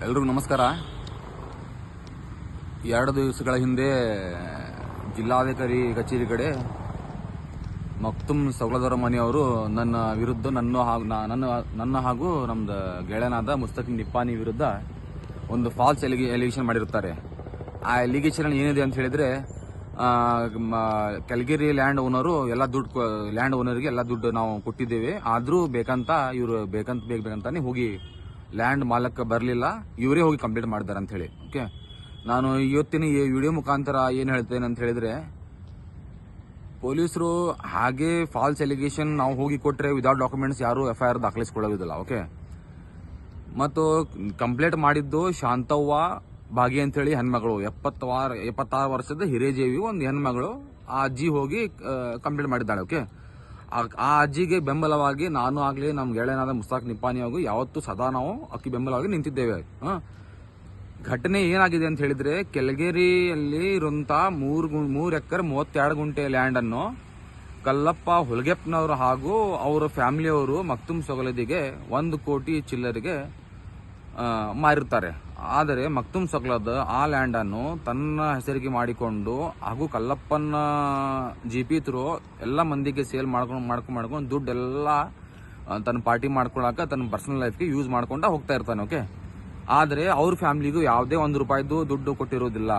ಎಲ್ರಿಗೂ ನಮಸ್ಕಾರ. 2 ದಿವಸಗಳ ಹಿಂದೆ ಜಿಲ್ಲಾಧಿಕಾರಿ ಕಚೇರಿ ಕಡೆ ಮಕ್ತುಮ್ ಸೌಲದವರ ಮನೆಯವರು ನನ್ನ ವಿರುದ್ಧ ನನ್ನ ಹಾಗೂ ನಮ್ದು ಗೆಳೆಯನಾದ ಮುಸ್ತಕಿನ್ ನಿಪ್ಪಾನಿ ವಿರುದ್ಧ ಒಂದು ಫಾಲ್ಸ್ ಎಲಿಗೇಷನ್ ಮಾಡಿರುತ್ತಾರೆ. ಆ ಎಲಿಗೇಷನ್ ಏನಿದೆ ಅಂತ ಹೇಳಿದ್ರೆ, ಕಲ್ಗಿರಿ ಲ್ಯಾಂಡ್ ಓನರು ಎಲ್ಲ ದುಡ್ಡು ಲ್ಯಾಂಡ್ ಓನರ್ಗೆ ಎಲ್ಲ ದುಡ್ಡು ನಾವು ಕೊಟ್ಟಿದ್ದೇವೆ, ಆದರೂ ಬೇಕಂತ ಇವರು ಬೇಕಂತಾನೆ ಹೋಗಿ ಲ್ಯಾಂಡ್ ಮಾಲಕ ಬರಲಿಲ್ಲ, ಇವರೇ ಹೋಗಿ ಕಂಪ್ಲೇಂಟ್ ಮಾಡಿದ್ದಾರೆ ಅಂತ ಹೇಳಿ. ಓಕೆ, ನಾನು ಇವತ್ತಿನ ಈ ವಿಡಿಯೋ ಮುಖಾಂತರ ಏನು ಹೇಳ್ತೇನೆ ಅಂತ ಹೇಳಿದ್ರೆ, ಪೊಲೀಸರು ಹಾಗೆ ಫಾಲ್ಸ್ ಎಲಿಗೇಷನ್ ನಾವು ಹೋಗಿ ಕೊಟ್ಟರೆ ವಿದೌಟ್ ಡಾಕ್ಯುಮೆಂಟ್ಸ್ ಯಾರು FIR ದಾಖಲಿಸಿಕೊಳ್ಳೋದಿಲ್ಲ. ಓಕೆ, ಮತ್ತು ಕಂಪ್ಲೇಂಟ್ ಮಾಡಿದ್ದು ಶಾಂತವ್ವ ಭಾಗಿ ಅಂತ ಹೇಳಿ ಹೆಣ್ಮಗಳು, 76 ವರ್ಷದ ಹಿರೇಜೇವಿ ಒಂದು ಹೆಣ್ಮಗಳು. ಆ ಅಜ್ಜಿ ಹೋಗಿ ಕಂಪ್ಲೇಂಟ್ ಮಾಡಿದ್ದಾಳೆ. ಓಕೆ, ಆ ಅಜ್ಜಿಗೆ ಬೆಂಬಲವಾಗಿ ನಾನು ಆಗ್ಲಿ ನಮ್ಮ ಗೆಳೆಯನಾದ ಮುಸ್ತಾಕ್ ನಿಪ್ಪಾನಿ ಹಾಗೂ ಯಾವತ್ತೂ ಸದಾ ನಾವು ಅಕ್ಕಿ ಬೆಂಬಲವಾಗಿ ನಿಂತಿದ್ದೇವೆ. ಘಟನೆ ಏನಾಗಿದೆ ಅಂತ ಹೇಳಿದ್ರೆ, ಕೆಳಗೇರಿಯಲ್ಲಿ ಇರುವಂತಹ 3 ಎಕರೆ 32 ಗುಂಟೆ ಲ್ಯಾಂಡ್ ಅನ್ನು ಕಲ್ಲಪ್ಪ ಹುಲ್ಗೆಪ್ಪನವರು ಹಾಗೂ ಅವರ ಫ್ಯಾಮಿಲಿಯವರು ಮಕ್ತುಮ್ ಸೊಗಲದಿಗೆ 1 ಕೋಟಿ ಚಿಲ್ಲರಿಗೆ ಮಾರಿರ್ತಾರೆ. ಆದರೆ ಮಕ್ತುಮ್ ಸೊಗಲದ ಆ ಲ್ಯಾಂಡ್ ಅನ್ನು ತನ್ನ ಹೆಸರಿಗೆ ಮಾಡಿಕೊಂಡು ಹಾಗೂ ಕಲ್ಲಪ್ಪನ GP ಥ್ರೂ ಎಲ್ಲ ಮಂದಿಗೆ ಸೇಲ್ ಮಾಡ್ಕೊಂಡು ದುಡ್ಡೆಲ್ಲ ತನ್ನ ಪಾರ್ಟಿ ಮಾಡ್ಕೊಳಕ ತನ್ನ ಪರ್ಸನಲ್ ಲೈಫ್ಗೆ ಯೂಸ್ ಮಾಡ್ಕೊಂಡ ಹೋಗ್ತಾ ಇರ್ತಾನೆ. ಓಕೆ, ಆದರೆ ಅವ್ರ ಫ್ಯಾಮಿಲಿಗೂ ಯಾವುದೇ 1 ರೂಪಾಯಿದು ದುಡ್ಡು ಕೊಟ್ಟಿರೋದಿಲ್ಲ.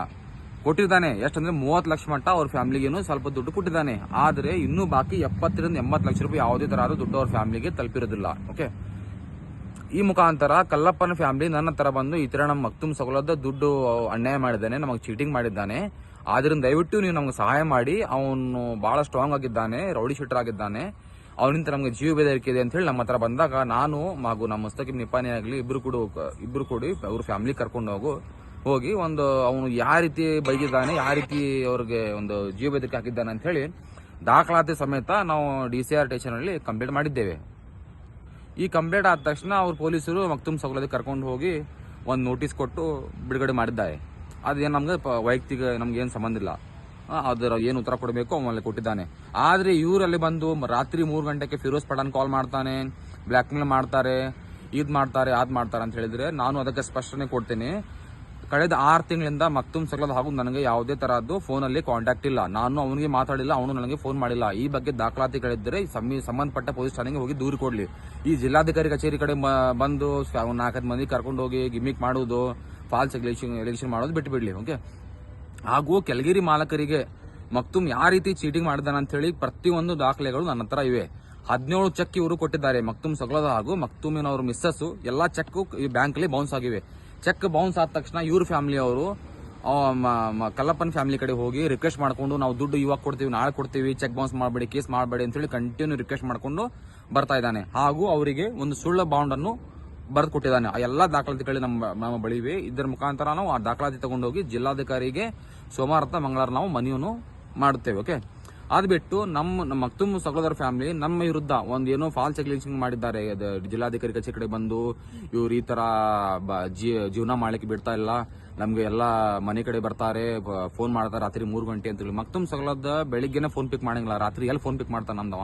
ಕೊಟ್ಟಿದ್ದಾನೆ ಎಷ್ಟಂದ್ರೆ 30 ಲಕ್ಷ ಮಟ್ಟ ಅವ್ರ ಫ್ಯಾಮಿಲಿಗೇನು ಸ್ವಲ್ಪ ದುಡ್ಡು ಕೊಟ್ಟಿದ್ದಾನೆ. ಆದರೆ ಇನ್ನೂ ಬಾಕಿ 70 ರಿಂದ 80 ಲಕ್ಷ ರೂಪಾಯಿ ಯಾವುದೇ ತರಹದ ದುಡ್ಡು ಅವ್ರ ಫ್ಯಾಮಿಲಿಗೆ ತಲುಪಿರೋದಿಲ್ಲ. ಓಕೆ, ಈ ಮುಖಾಂತರ ಕಲ್ಲಪ್ಪನ ಫ್ಯಾಮಿಲಿ ನನ್ನ ತರ ಬಂದು ಈ ತರ ನಮ್ಮ ಮಕ್ತುಮ್ ಸೊಗಲದ ದುಡ್ಡು ಅನ್ಯಾಯ ಮಾಡಿದ್ದಾನೆ, ನಮಗೆ ಚೀಟಿಂಗ್ ಮಾಡಿದ್ದಾನೆ, ಆದ್ರಿಂದ ದಯವಿಟ್ಟು ನೀವು ನಮ್ಗೆ ಸಹಾಯ ಮಾಡಿ, ಅವನು ಬಹಳ ಸ್ಟ್ರಾಂಗ್ ಆಗಿದ್ದಾನೆ, ರೌಡಿ ಶೀಟರ್ ಆಗಿದ್ದಾನೆ, ಅವನಿಂದ ನಮ್ಗೆ ಜೀವ ಬೆದರಿಕೆ ಇದೆ ಅಂತ ಹೇಳಿ ನಮ್ಮ ಹತ್ರ ಬಂದಾಗ ನಾನು ಹಾಗೂ ನಮ್ಮ ಮುಸ್ತಕಿನ್ ನಿಪ್ಪಾನಿ ಆಗಲಿ ಇಬ್ರು ಕೂಡಿ ಅವ್ರ ಫ್ಯಾಮಿಲಿ ಕರ್ಕೊಂಡು ಹೋಗಿ ಒಂದು ಅವನು ಯಾವ ರೀತಿ ಬೈದಿದ್ದಾನೆ, ಯಾವ ರೀತಿ ಅವ್ರಿಗೆ ಒಂದು ಜೀವ ಬೆದರಿಕೆ ಹಾಕಿದ್ದಾನೆ ಅಂತ ಹೇಳಿ ದಾಖಲಾತಿ ಸಮೇತ ನಾವು DCR ಸ್ಟೇಷನ್ ಅಲ್ಲಿ ಕಂಪ್ಲೇಂಟ್ ಮಾಡಿದ್ದೇವೆ. ಈ ಕಂಪ್ಲೇಂಟ್ ಆದ ತಕ್ಷಣ ಅವ್ರ ಪೊಲೀಸರು ಮಕ್ತುಮ್ ಸೊಗಲದಿಗೆ ಕರ್ಕೊಂಡು ಹೋಗಿ ಒಂದು ನೋಟಿಸ್ ಕೊಟ್ಟು ಬಿಡುಗಡೆ ಮಾಡಿದ್ದಾರೆ. ಅದೇನು ನಮ್ಗೆ ವೈಯಕ್ತಿಕ ನಮ್ಗೆ ಏನು ಸಂಬಂಧ ಇಲ್ಲ, ಅದರ ಏನು ಉತ್ತರ ಕೊಡಬೇಕು ಅವನಲ್ಲಿ ಕೊಟ್ಟಿದ್ದಾನೆ. ಆದರೆ ಇವರಲ್ಲಿ ಬಂದು ರಾತ್ರಿ 3 ಗಂಟೆಗೆ ಫಿರೋಜ್ ಪಠಾಣ್ ಕಾಲ್ ಮಾಡ್ತಾನೆ, ಬ್ಲ್ಯಾಕ್ ಮೇಲ್ ಮಾಡ್ತಾರೆ, ಅದ್ ಮಾಡ್ತಾರೆ ಅಂತ ಹೇಳಿದ್ರೆ ನಾನು ಅದಕ್ಕೆ ಸ್ಪಷ್ಟನೆ ಕೊಡ್ತೇನೆ. ಕಳೆದ 6 ತಿಂಗಳಿಂದ ಮಕ್ತುಮ್ ಸೊಗಲದ್ ಹಾಗೂ ನನಗೆ ಯಾವುದೇ ತರಹದ್ದು ಫೋನಲ್ಲಿ ಕಾಂಟ್ಯಾಕ್ಟ್ ಇಲ್ಲ, ನಾನು ಅವನಿಗೆ ಮಾತಾಡಿಲ್ಲ, ಅವನು ನನಗೆ ಫೋನ್ ಮಾಡಿಲ್ಲ. ಈ ಬಗ್ಗೆ ದಾಖಲಾತಿಗಳಿದ್ದರೆ ಸಂಬಂಧಪಟ್ಟ ಪೊಲೀಸ್ ಠಾಣೆಗೆ ಹೋಗಿ ದೂರು ಕೊಡ್ಲಿ. ಈ ಜಿಲ್ಲಾಧಿಕಾರಿ ಕಚೇರಿ ಕಡೆ ಬಂದು 4-5 ಮಂದಿ ಕರ್ಕೊಂಡು ಹೋಗಿ ಗಿಮಿಕ್ ಮಾಡೋದು, ಫಾಲ್ಸ್ ಎಲೆಕ್ಷನ್ ಮಾಡೋದು ಬಿಟ್ಟು ಬಿಡ್ಲಿ. ಓಕೆ, ಹಾಗೂ ಕೆಳಗೇರಿ ಮಾಲಕರಿಗೆ ಮಕ್ತುಮ್ ಯಾವ ರೀತಿ ಚೀಟಿಂಗ್ ಮಾಡಿದಾನೆ ಅಂತ ಹೇಳಿ ಪ್ರತಿಯೊಂದು ದಾಖಲೆಗಳು ನನ್ನ ಹತ್ರ ಇವೆ. 17 ಚೆಕ್ ಇವರು ಕೊಟ್ಟಿದ್ದಾರೆ, ಮಕ್ತುಮ್ ಸೊಗಲದ ಹಾಗೂ ಮಕ್ತುಮಿನವ್ರ ಮಿಸ್ಸಸ್ ಎಲ್ಲ ಚೆಕ್ ಈ ಬ್ಯಾಂಕ್ ಅಲ್ಲಿ ಬೌನ್ಸ್ ಆಗಿವೆ. ಚೆಕ್ ಬೌನ್ಸ್ ಆದ ತಕ್ಷಣ ಇವ್ರ ಫ್ಯಾಮಿಲಿ ಅವರು ಕಲ್ಲಪ್ಪನ ಫ್ಯಾಮಿಲಿ ಕಡೆ ಹೋಗಿ ರಿಕ್ವೆಸ್ಟ್ ಮಾಡ್ಕೊಂಡು, ನಾವು ದುಡ್ಡು ಇವಾಗ ಕೊಡ್ತೀವಿ, ನಾಳೆ ಕೊಡ್ತೀವಿ, ಚೆಕ್ ಬೌನ್ಸ್ ಮಾಡಬೇಡಿ, ಕೇಸ್ ಮಾಡಬೇಡಿ ಅಂತ ಹೇಳಿ ಕಂಟಿನ್ಯೂ ರಿಕ್ವೆಸ್ಟ್ ಮಾಡ್ಕೊಂಡು ಬರ್ತಾ ಇದ್ದಾನೆ. ಹಾಗೂ ಅವರಿಗೆ ಒಂದು ಸುಳ್ಳ ಬಾಂಡ್ ಅನ್ನು ಬರೆದು ಕೊಟ್ಟಿದ್ದಾನೆ. ಆ ಎಲ್ಲ ದಾಖಲಾತಿಗಳು ನಮ್ಮ ಬಳಿ ಇವೆ. ಇದರ ಮುಖಾಂತರ ನಾವು ಆ ದಾಖಲಾತಿ ತಗೊಂಡೋಗಿ ಜಿಲ್ಲಾಧಿಕಾರಿಗೆ ಸೋಮವಾರ ಅಥವಾ ಮಂಗಳವಾರ ನಾವು ಮನವಿಯನ್ನು ಮಾಡುತ್ತೇವೆ. ಓಕೆ, ಅದ್ ಬಿಟ್ಟು ನಮ್ಮ ಮಕ್ತುಮ್ ಸೊಗಲದವರ ಫ್ಯಾಮಿಲಿ ನಮ್ಮ ವಿರುದ್ಧ ಒಂದು ಏನೋ ಫಾಲ್ಸ್ ಎಲಿಗೇಷನ್ ಮಾಡಿದ್ದಾರೆ. ಜಿಲ್ಲಾಧಿಕಾರಿ ಕಚೇರಿ ಕಡೆ ಬಂದು ಇವ್ರು ಈ ತರ ಜೀವನ ಮಾಡ್ಲಿಕ್ಕೆ ಬಿಡ್ತಾ ಇಲ್ಲ, ನಮ್ಗೆ ಎಲ್ಲ ಮನೆ ಕಡೆ ಬರ್ತಾರೆ, ಫೋನ್ ಮಾಡ್ತಾರೆ ರಾತ್ರಿ 3 ಗಂಟೆ ಅಂತ ಹೇಳಿ. ಮಕ್ತುಮ್ ಸೊಗಲದ ಬೆಳಿಗ್ಗೆನೆ ಫೋನ್ ಪಿಕ್ ಮಾಡಂಗಿಲ್ಲ, ರಾತ್ರಿ ಎಲ್ಲಿ ಫೋನ್ ಪಿಕ್ ಮಾಡ್ತಾನ ನಮ್ದವ.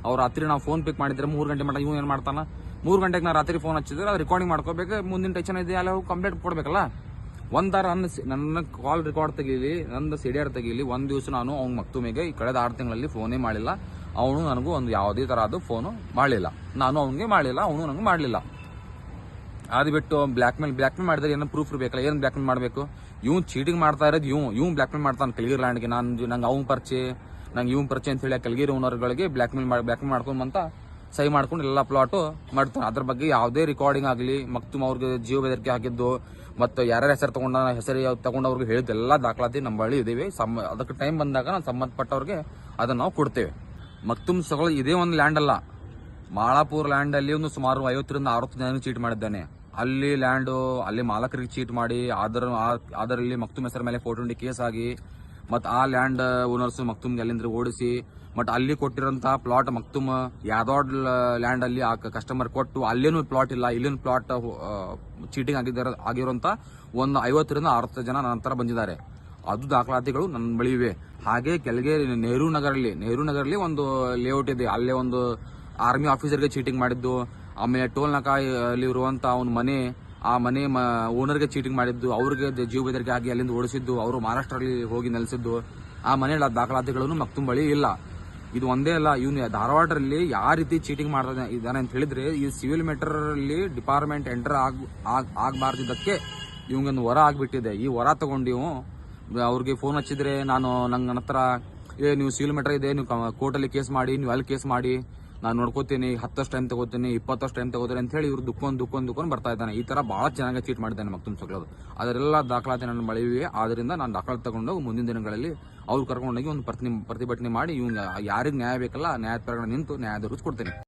ಅವ್ರು ರಾತ್ರಿ ನಾವು ಫೋನ್ ಪಿಕ್ ಮಾಡಿದ್ರೆ 3 ಗಂಟೆ ಮಟ್ಟ ಇವ್ ಏನ್ ಮಾಡ್ತಾನ, 3 ಗಂಟೆಗೆ ನಾ ರಾತ್ರಿ ಫೋನ್ ಹಚ್ಚಿದ್ರೆ ಅದು ರೆಕಾರ್ಡಿಂಗ್ ಮಾಡ್ಕೋಬೇಕು, ಮುಂದಿನ ಟೆನ್ಷನ್ ಇದೆ, ಅಲ್ಲಿ ಕಂಪ್ಲೇಂಟ್ ಕೊಡ್ಬೇಕಲ್ಲ. ಒಂದಾರ ನನ್ನ ಕಾಲ್ ರೆಕಾರ್ಡ್ ತೆಗೀಲಿ, ನನ್ನ CDR ತೆಗೀಲಿ, ಒಂದ್ ದಿವಸ ನಾನು ಅವ್ನ ಮಕ್ತುಮಿಗೆ ಕಳೆದ 6 ತಿಂಗಳಲ್ಲಿ ಫೋನೇ ಮಾಡಿಲ್ಲ, ಅವನು ನನಗೂ ಒಂದು ಯಾವುದೇ ತರಹದ ಫೋನು ಮಾಡಲಿಲ್ಲ, ನಾನು ಅವನಿಗೆ ಮಾಡಲಿಲ್ಲ, ಅವನು ನನಗೆ ಮಾಡಲಿಲ್ಲ. ಅದು ಬಿಟ್ಟು ಬ್ಲ್ಯಾಕ್ ಮೇಲ್ ಮಾಡಿದ್ರೆ ಏನೋ ಪ್ರೂಫ್ ಇರಬೇಕಲ್ಲ, ಏನು ಬ್ಲ್ಯಾಕ್ ಮೇಲ್ ಮಾಡಬೇಕು? ಇವ್ನು ಚೀಟಿಂಗ್ ಮಾಡ್ತಾ ಇರೋದು ಇವ್ನು ಬ್ಲ್ಯಾಕ್ ಮೇಲ್ ಮಾಡ್ತಾನೆ ಕೆಳಗೇರಿ ಲ್ಯಾಂಡ್ಗೆ. ನಂಗೆ ಅವ್ನ ಪರಿಚಯ ಅಂತ ಹೇಳಿ ಕೆಳಗೇರಿ ಓನರ್ಗಳಿಗೆ ಬ್ಲ್ಯಾಕ್ ಮೇಲ್ ಮಾಡ್ಕೊಂಡು ಅಂತ ಸಹಿ ಮಾಡ್ಕೊಂಡು ಎಲ್ಲ ಪ್ಲಾಟು ಮಾಡ್ತಾನೆ. ಅದ್ರ ಬಗ್ಗೆ ಯಾವುದೇ ರೆಕಾರ್ಡಿಂಗ್ ಆಗಲಿ, ಮಕ್ತುಮ್ ಅವ್ರಿಗೆ ಜೀವ ಬೆದರಿಕೆ ಹಾಕಿದ್ದು ಮತ್ತು ಯಾರ್ಯಾರ ಹೆಸರು ತಗೊಂಡವ್ರಿಗೆ ಹೇಳಿದ ಎಲ್ಲ ದಾಖಲಾತಿ ನಮ್ಮ ಬಳಿ ಇದೇವೆ. ಅದಕ್ಕೆ ಟೈಮ್ ಬಂದಾಗ ನಾವು ಸಂಬಂಧಪಟ್ಟವ್ರಿಗೆ ಅದನ್ನು ನಾವು ಕೊಡ್ತೇವೆ. ಮಕ್ತುಮ್ ಸೊಗಲ ಇದೇ ಒಂದು ಲ್ಯಾಂಡ್ ಅಲ್ಲ, ಮಾಳಾಪುರ ಲ್ಯಾಂಡ್ ಅಲ್ಲಿ ಒಂದು ಸುಮಾರು 50 ರಿಂದ 60 ಜನ ಚೀಟ್ ಮಾಡಿದ್ದಾನೆ. ಅಲ್ಲಿ ಲ್ಯಾಂಡು ಅಲ್ಲಿ ಮಾಲಕರಿಗೆ ಚೀಟ್ ಮಾಡಿ ಅದರಲ್ಲಿ ಮಕ್ತುಮ್ ಹೆಸರ ಮೇಲೆ 420 ಕೇಸ್ ಆಗಿ, ಮತ್ತು ಆ ಲ್ಯಾಂಡ್ ಓನರ್ಸ್ ಮಕ್ತುಮ್ಗೆ ಅಲ್ಲಿಂದ ಓಡಿಸಿ, ಬಟ್ ಅಲ್ಲಿ ಕೊಟ್ಟಿರೋಂತಹ ಪ್ಲಾಟ್ ಮಕ್ತುಮ್ ಯಾದವಾಡ್ ಲ್ಯಾಂಡ್ ಅಲ್ಲಿ ಆ ಕಸ್ಟಮರ್ ಕೊಟ್ಟು ಅಲ್ಲೇನು ಪ್ಲಾಟ್ ಇಲ್ಲ, ಇಲ್ಲಿನ ಪ್ಲಾಟ್ ಚೀಟಿಂಗ್ ಆಗಿರುವಂತ ಒಂದು 50 ರಿಂದ 60 ಜನ ನಂತರ ಬಂದಿದ್ದಾರೆ. ಅದು ದಾಖಲಾತಿಗಳು ನನ್ನ ಬಳಿ ಇವೆ. ಹಾಗೆ ಕೆಳಗೇರಿ ನೆಹರು ನಗರಲ್ಲಿ ಒಂದು ಲೇಔಟ್ ಇದೆ, ಅಲ್ಲೇ ಒಂದು ಆರ್ಮಿ ಆಫೀಸರ್ಗೆ ಚೀಟಿಂಗ್ ಮಾಡಿದ್ದು, ಆಮೇಲೆ ಟೋಲ್ ನಾಕಾ ಅಲ್ಲಿ ಇರುವಂತ ಅವನ ಮನೆ ಆ ಮನೆ ಓನರ್ಗೆ ಚೀಟಿಂಗ್ ಮಾಡಿದ್ದು, ಅವ್ರಿಗೆ ಜೀವ ಬೆದರಿಕೆ ಆಗಿ ಅಲ್ಲಿಂದ ಓಡಿಸಿದ್ದು, ಅವರು ಮಹಾರಾಷ್ಟ್ರಲ್ಲಿ ಹೋಗಿ ನೆಲೆಸಿದ್ದು, ಆ ಮನೆ ದಾಖಲಾತಿಗಳನ್ನು ಮಕ್ತುಮ್ ಬಳಿ ಇಲ್ಲ. ಇದು ಒಂದೇ ಅಲ್ಲ, ಇವನು ಧಾರವಾಡರಲ್ಲಿ ಯಾವ ರೀತಿ ಚೀಟಿಂಗ್ ಮಾಡ್ತಾ ಇದ್ದಾನೆ ಅಂತ ಹೇಳಿದ್ರೆ, ಈ ಸಿವಿಲ್ ಮ್ಯಾಟರ್ ಅಲ್ಲಿ ಡಿಪಾರ್ಟ್ಮೆಂಟ್ ಎಂಟರ್ ಆಗಬಾರ್ದಿದ್ದಕ್ಕೆ ಇವಂಗೊಂದು ವರ ಆಗ್ಬಿಟ್ಟಿದೆ. ಈ ವರ ತಗೊಂಡು ಇವು ಅವ್ರಿಗೆ ಫೋನ್ ಹಚ್ಚಿದ್ರೆ, ನನ್ನ ಹತ್ರ ನೀವು ಸಿವಿಲ್ ಮ್ಯಾಟರ್ ಇದೆ, ನೀವು ಕೋರ್ಟಲ್ಲಿ ಕೇಸ್ ಮಾಡಿ, ನೀವು ಅಲ್ಲಿ ಕೇಸ್ ಮಾಡಿ, ನಾನು ನೋಡ್ಕೋತೀನಿ, 10 ಟೈಮ್ ತಗೋತೀನಿ, 20 ಟೈಮ್ ತಗೋತೀನಿ ಅಂತ ಹೇಳಿ ಇವ್ರು ದುಕ್ಕೊಂಡು ಬರ್ತಾ ಇದ್ದಾನೆ. ಈ ತರ ಬಹಳ ಚೆನ್ನಾಗಿ ಚೀಟ್ ಮಾಡಿದ್ದಾನೆ ಮಕ್ತುಮ್ ಸೊಕ್ಲದು. ಅದರೆಲ್ಲ ದಾಖಲಾತಿ ನನ್ನ ಬಳಿ ಇವೆ. ಆದ್ರಿಂದ ನಾನು ದಾಖಲಾತಿ ತಗೊಂಡು ಮುಂದಿನ ದಿನಗಳಲ್ಲಿ ಅವ್ರು ಕರ್ಕೊಂಡೋಗಿ ಒಂದು ಪ್ರತಿಭಟನೆ ಮಾಡಿ ಇವ್ನ ಯಾರಿಗೆ ನ್ಯಾಯ ಬೇಕಲ್ಲ ನ್ಯಾಯ ಪ್ರಕರಣ ನಿಂತು ನ್ಯಾಯ ದೊರಕಿಸ್ಕೊಡ್ತೀನಿ.